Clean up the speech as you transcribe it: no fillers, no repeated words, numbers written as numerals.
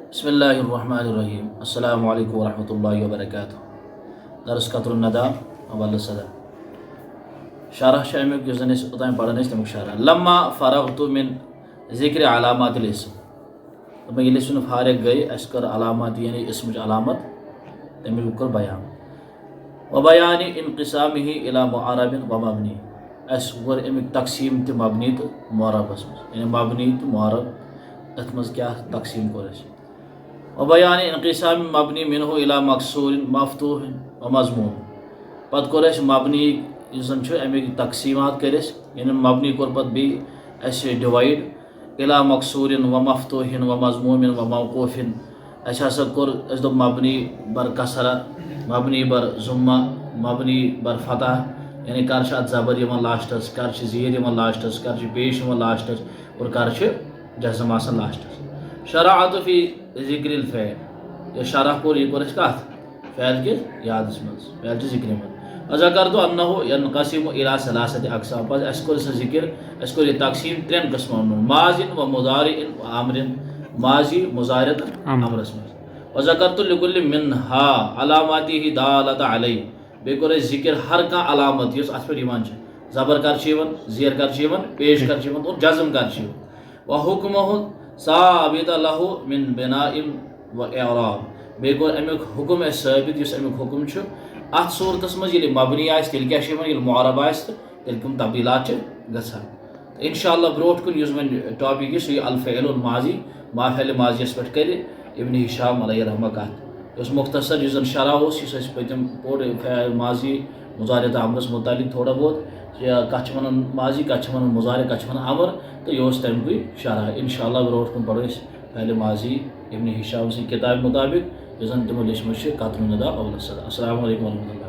बिस्मिल्लाहिर्रहमानिर्रहीम। अस्सलामु अलैकुम वरहमतुल्लाहि वबरकातुहू। दरस क़त्रुन नदा अव्वल सदा शरह छ अमिक युस जन ओतान पढ़न तमिक शरह लम्मा फ़रग़तु मिन ज़िक्र अलामातिल इस्म। तो ये फारिग गई अस कर अलामत यानी इस्म अलामत तमिक कर बयान व बयान इनक़िसामिही इला मुअरबिन व मबनी। अस कर अमिक तकसीम त मबनी तो मुअरबस यानी मबनी तो मुअरब अत मज क्या तकसीम कर व बयान इनक़िसाम मबनी मिनहु इला मकसूर मफतूह व मज़मूम। पत कोर मबनी अमिक तकसीमात कर यानी मबनी कोर पत बी डिवाइड इला मकसूर व मफतूह व मज़मूम व मौक़ूफ़। अस कोर दो मबनी बर कसरा, मबनी बर ज़ुम्मा, मबनी बर फतह यानी कर ज़बर लास्टस, कर ज़ीर लास्टस, कर पेश लास्टस और कर जज़म लास्टस। शराअत फ़ी ज़िक्रिल फ़ैल शरह कोर यह कत फ़ैल के यादस मज फ़ैल ज़िक्र मज अज़कर तो अन्नहु यनक़सिमु इला सलासति अक़साम। बस अस कोर ज़िक्र अस कोर तकसीम त्रेन कस्मन माज़िन व मुज़ारिइन व आमरिन। माज़ी मुज़ारित अमरस मज वज़करतु लिकुल्लि मिन्हा अलामातिही दालत अलैहि। बे कोर ज़िक्र हर कह अलामत यस अत पे ज़बर कर ज़ेर कर पेश कर और जज़म कर व हुक्मुहु साबित लहु मिन बिनाइन व इराब। बे कोर अमिक हुक्म साबित यस अमिक हुक्म अत सूरतस मज ये मबनी आस तेल क्या मुअरब आस तेल कम तब्दीलात गसान। इंशाअल्लाह ब्रोट कुन युस वन टॉपिक सह अल फ़अल माजी माफ़अल माजियस पे कर इब्न हिशाम अलैहि रहमा कत मुख्तसर युस शरह पतम पोर फ़अल माजी मुज़ारित अमरस मुतालिक थोड़ा बहुत कत वन माजी कत वन मुज़ारि कत वन अमर तो यह तमुक शरह। इंशाअल्लाह ब्रोट कुन पढ़ो फ़अल माजी इब्न हिशाम सि किताब मुताबिक युस तमो लिखमत क़त्रुन नदा अव्वल सदा। अस्सलामु अलैकुम वरहमतुल्लाह।